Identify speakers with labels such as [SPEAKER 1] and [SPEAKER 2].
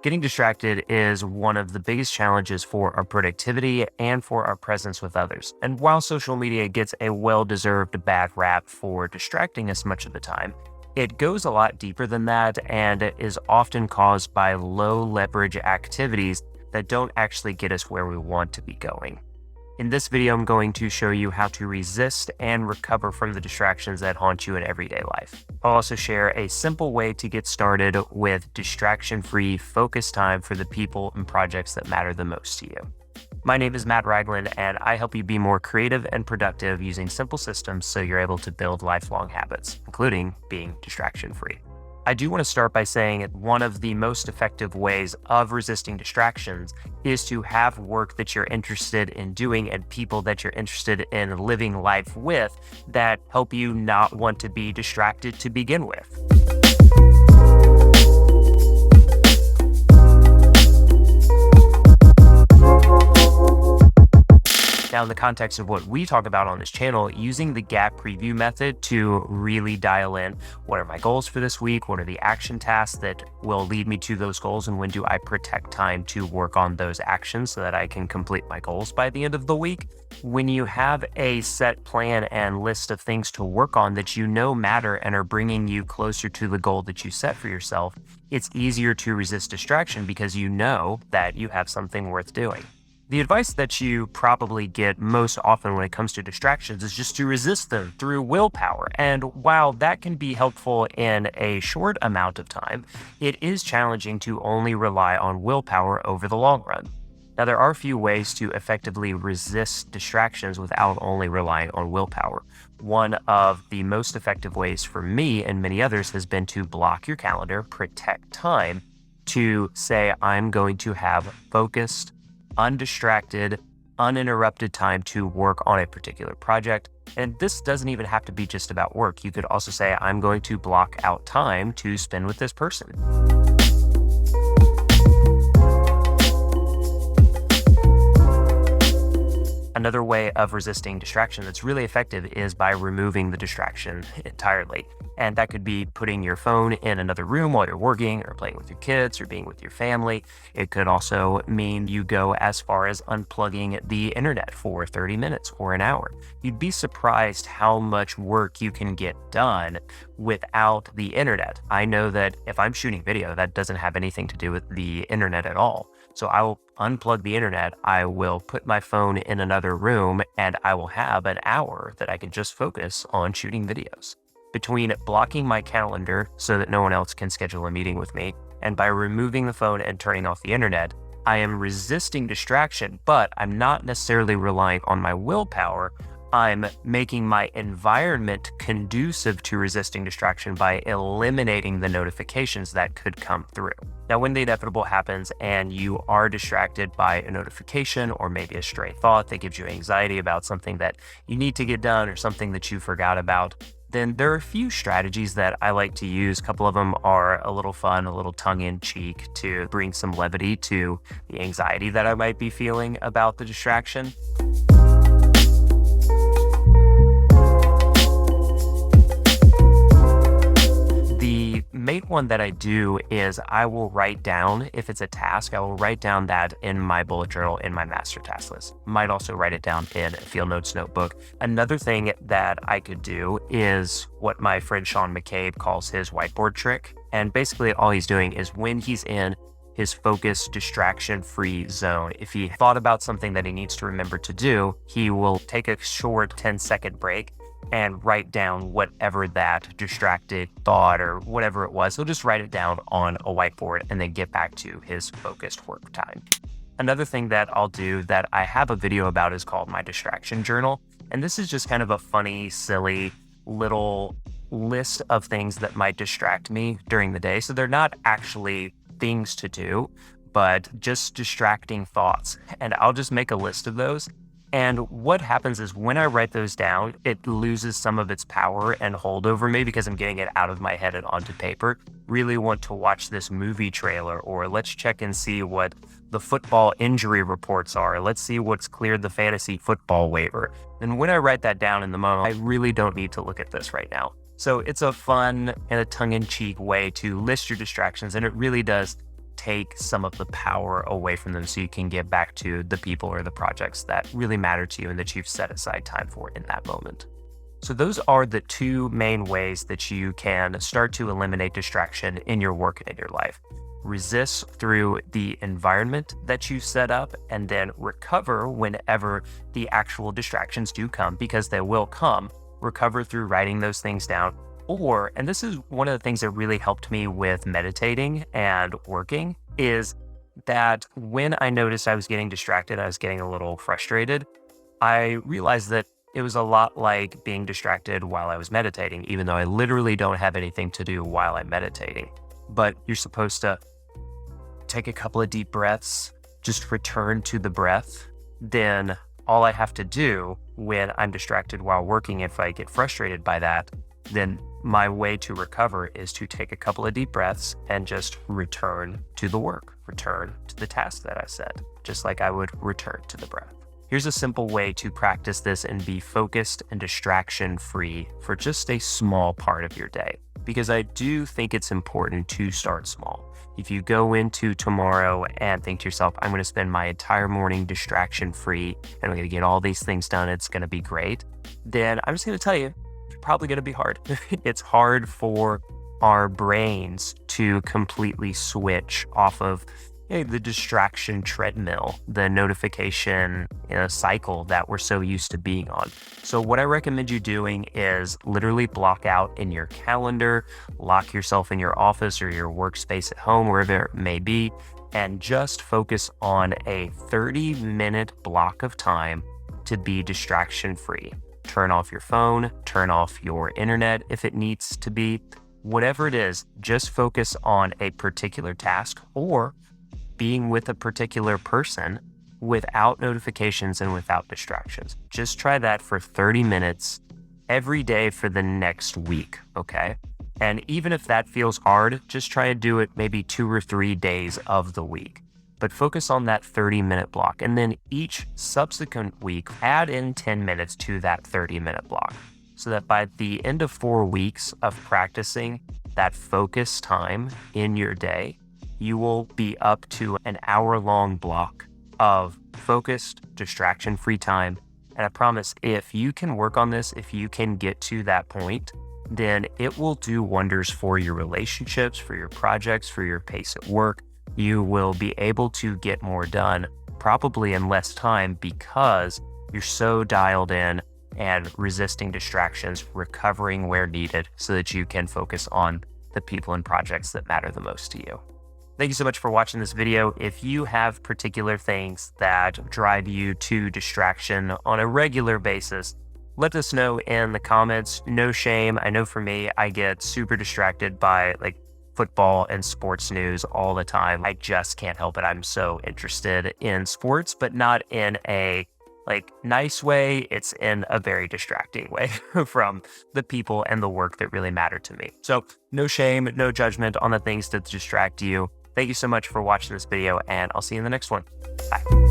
[SPEAKER 1] Getting distracted is one of the biggest challenges for our productivity and for our presence with others. And while social media gets a well-deserved bad rap for distracting us much of the time, it goes a lot deeper than that and is often caused by low leverage activities that don't actually get us where we want to be going. In this video, I'm going to show you how to resist and recover from the distractions that haunt you in everyday life. I'll also share a simple way to get started with distraction-free focus time for the people and projects that matter the most to you. My name is Matt Ragland, and I help you be more creative and productive using simple systems so you're able to build lifelong habits, including being distraction-free. I do want to start by saying that one of the most effective ways of resisting distractions is to have work that you're interested in doing and people that you're interested in living life with that help you not want to be distracted to begin with. Now, in the context of what we talk about on this channel, using the gap preview method to really dial in what are my goals for this week, what are the action tasks that will lead me to those goals, and when do I protect time to work on those actions so that I can complete my goals by the end of the week. When you have a set plan and list of things to work on that you know matter and are bringing you closer to the goal that you set for yourself, it's easier to resist distraction because you know that you have something worth doing. The advice that you probably get most often when it comes to distractions is just to resist them through willpower. And while that can be helpful in a short amount of time, it is challenging to only rely on willpower over the long run. Now, there are a few ways to effectively resist distractions without only relying on willpower. One of the most effective ways for me and many others has been to block your calendar, protect time, to say, I'm going to have focused, undistracted, uninterrupted time to work on a particular project. And this doesn't even have to be just about work. You could also say, I'm going to block out time to spend with this person. Another way of resisting distraction that's really effective is by removing the distraction entirely. And that could be putting your phone in another room while you're working or playing with your kids or being with your family. It could also mean you go as far as unplugging the internet for 30 minutes or an hour. You'd be surprised how much work you can get done without the internet. I know that if I'm shooting video, that doesn't have anything to do with the internet at all. So I will unplug the internet, I will put my phone in another room, and I will have an hour that I can just focus on shooting videos. Between blocking my calendar so that no one else can schedule a meeting with me, and by removing the phone and turning off the internet, I am resisting distraction, but I'm not necessarily relying on my willpower. I'm making my environment conducive to resisting distraction by eliminating the notifications that could come through. Now, when the inevitable happens and you are distracted by a notification or maybe a stray thought that gives you anxiety about something that you need to get done or something that you forgot about, then there are a few strategies that I like to use. A couple of them are a little fun, a little tongue-in-cheek to bring some levity to the anxiety that I might be feeling about the distraction. Main one that I do is I will write down, if it's a task, I will write down that in my bullet journal in my master task list. Might also write it down in a field notes notebook. Another thing that I could do is what my friend Sean McCabe calls his whiteboard trick. And basically all he's doing is when he's in his focused, distraction-free zone, if he thought about something that he needs to remember to do, he will take a short 10-second break and write down whatever that distracted thought or whatever it was. He'll just write it down on a whiteboard and then get back to his focused work time. Another thing that I'll do that I have a video about is called my distraction journal. And this is just kind of a funny, silly little list of things that might distract me during the day. So they're not actually things to do, but just distracting thoughts. And I'll just make a list of those. And what happens is when I write those down, it loses some of its power and hold over me because I'm getting it out of my head and onto paper. Really want to watch this movie trailer, or let's check and see what the football injury reports are. Let's see what's cleared the fantasy football waiver. And when I write that down in the moment, I really don't need to look at this right now. So it's a fun and a tongue-in-cheek way to list your distractions, and it really does take some of the power away from them so you can get back to the people or the projects that really matter to you and that you've set aside time for in that moment. So those are the two main ways that you can start to eliminate distraction in your work and in your life. Resist through the environment that you set up, and then recover whenever the actual distractions do come, because they will come. Recover through writing those things down. Or, and this is one of the things that really helped me with meditating and working, is that when I noticed I was getting distracted, I was getting a little frustrated, I realized that it was a lot like being distracted while I was meditating, even though I literally don't have anything to do while I'm meditating. But you're supposed to take a couple of deep breaths, just return to the breath. Then all I have to do when I'm distracted while working, if I get frustrated by that, then my way to recover is to take a couple of deep breaths and just return to the work, return to the task that I set, just like I would return to the breath. Here's a simple way to practice this and be focused and distraction-free for just a small part of your day, because I do think it's important to start small. If you go into tomorrow and think to yourself, I'm going to spend my entire morning distraction-free and I'm going to get all these things done, it's going to be great, then I'm just going to tell you, it's probably going to be hard. It's hard for our brains to completely switch off of the distraction treadmill, the notification cycle that we're so used to being on. So what I recommend you doing is literally block out in your calendar, lock yourself in your office or your workspace at home, wherever it may be, and just focus on a 30-minute block of time to be distraction-free. Turn off your phone, turn off your internet if it needs to be. Whatever it is, just focus on a particular task or being with a particular person without notifications and without distractions. Just try that for 30 minutes every day for the next week, okay? And even if that feels hard, just try to do it maybe 2 or 3 days of the week. But focus on that 30-minute block. And then each subsequent week, add in 10 minutes to that 30-minute block, so that by the end of 4 weeks of practicing that focus time in your day, you will be up to an hour-long block of focused, distraction-free time. And I promise, if you can work on this, if you can get to that point, then it will do wonders for your relationships, for your projects, for your pace at work. You will be able to get more done, probably in less time, because you're so dialed in and resisting distractions, recovering where needed so that you can focus on the people and projects that matter the most to you. Thank you so much for watching this video. If you have particular things that drive you to distraction on a regular basis, let us know in the comments. No shame. I know for me, I get super distracted by football and sports news all the time. I just can't help it. I'm so interested in sports, but not in a nice way. It's in a very distracting way from the people and the work that really matter to me. So no shame, no judgment on the things that distract you. Thank you so much for watching this video, and I'll see you in the next one. Bye.